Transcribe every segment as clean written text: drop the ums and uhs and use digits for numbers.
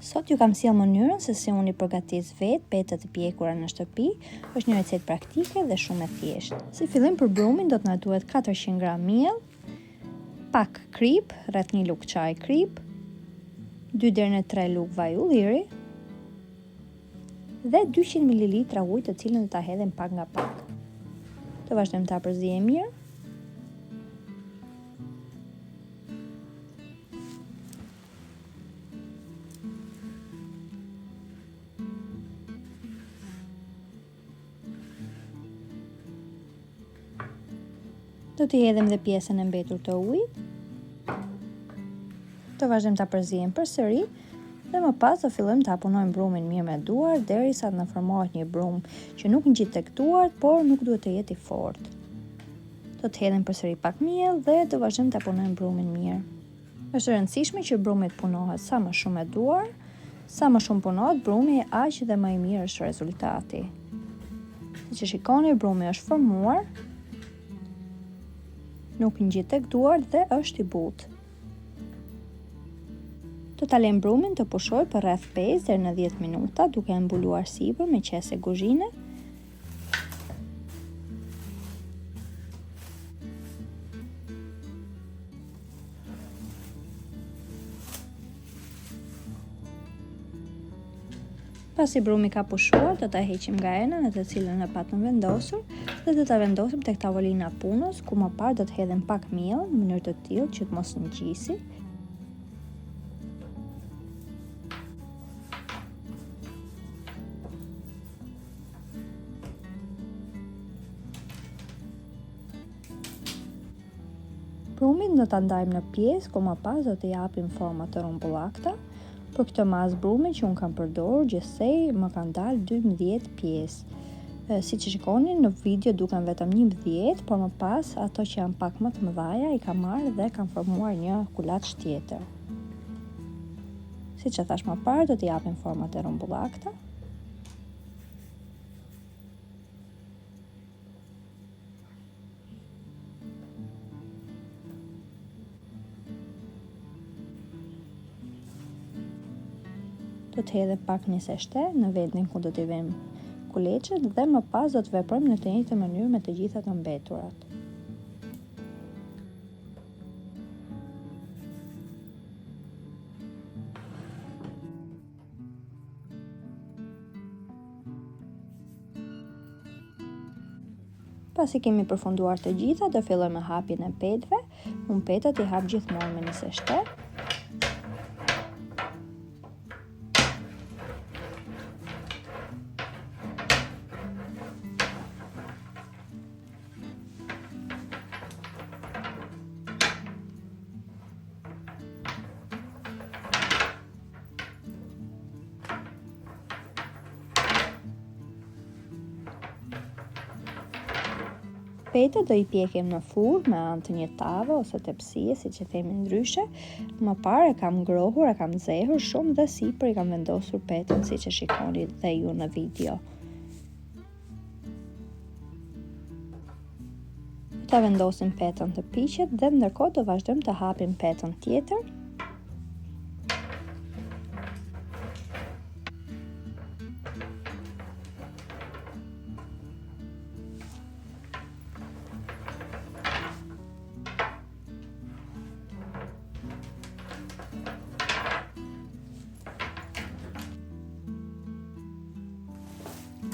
Sot ju kam sjellë mënyrën se si unë i përgatis vetë petët e pjekura në shtëpi. Është një recetë praktike dhe shumë e thjeshtë. Si fillim për brumin do të na duhet 400 gram miell, pak krip, rreth 1 lugë çaj krip, 2 deri në 3 lugë vaj ulliri dhe 200 ml ujë të cilën do ta hedhim pak nga pak. Të vazhdojmë ta përzijmë mirë. Do t'i hedhim dhe pjesën e mbetur të ujit. Të vazhdojmë ta përzijmë përsëri dhe më pas do fillojmë ta punojmë brumin mirë me duar derisa të na formohet një brum që nuk ngjit tek duart, por nuk duhet të jetë i fortë. Do të hedhim përsëri pak miell dhe do vazhdojmë ta punojmë brumin mirë. Është e rëndësishme që brumi të punohet sa më shumë me duar, sa më shumë punohet brumi, aq dhe më i mirë është rezultati. Siç e shikoni, brumi është formuar, nuk ngjit tek duart dhe është i butë. Do ta lejmë brumin të pushojë për rreth 5 deri në 10 minuta duke e mbuluar sipër me qese kuzhine. Pasi brumi ka pushuar, do ta heqim nga ena në të cilën e patëm vendosur dhe do ta vendosim tek tavolina e punës, ku më parë do të hedhim pak miell në mënyrë të tillë që të mos ngjisi. Brumin do ta ndajmë në pjesë, ku më pas do të japim forma të rrumbullakta. Për këtë mas brumi që unë kam përdorur gjithsej më kanë dalë 12 pjesë. Siç e shikoni në video duken vetëm 11, por më pas ato që janë pak më të mëdhaja i kam marrë dhe kam formuar një kulaç tjetër. Siç e thash më parë, do t'i japim format e rrumbullakta. Do të hedhim pak niseshte në vendin ku do t'i vëmë kuleçet dhe më pas do të veprojmë në të njëjtën mënyrë me të gjitha të mbeturat. Pasi kemi përfunduar të gjitha, do fillojmë me hapjen e petëve. Unë petët i hap gjithmonë me niseshte. Petët do i pjekim në furrë me anë të një tave ose tepsie, siç e themi ndryshe. Më parë e kam ngrohur, e kam nxehur shumë dhe sipër i kam vendosur petën siç e shikoni dhe ju në video. Ta vendosim petën të piqet dhe ndërkohë do vazhdojmë të hapim petën tjetër.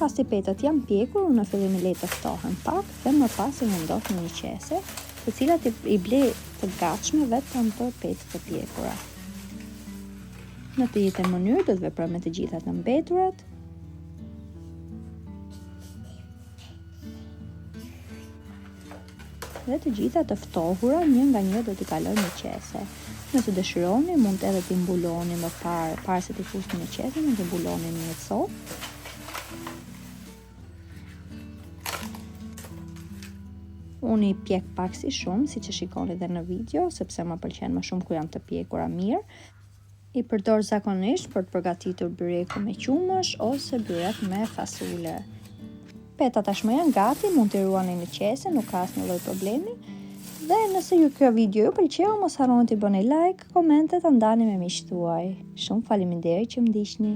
Pasi petët janë pjekur, në fillim i lej të ftohen pak dhe më pas i vendos në një qese, të cilat i ble të gatshme vetëm për petët e pjekura. Në të njëjtën mënyrë do të veprojmë me të gjitha të mbeturat. Dhe të gjitha të ftohura një nga një do t'i kalojnë në qese. Nëse dëshironi, mund edhe t'i mbuloni më parë se t'i fusni në qese, mund t'i mbuloni në një copë. Unë i pjek pak si shumë, siç e shikoni dhe në video, sepse më pëlqen më shumë kur janë të pjekura mirë. I përdor zakonisht për të përgatitur byreku me qumësh ose byrek me fasule. Peta tashmë janë gati, mund t'i ruani në qese, nuk ka asnjë lloj problemi. Dhe nëse ju kjo video ju pëlqeu, mos harroni të bëni like, komente, ta ndani me miqtë tuaj. Shumë faleminderit që më ndiqni.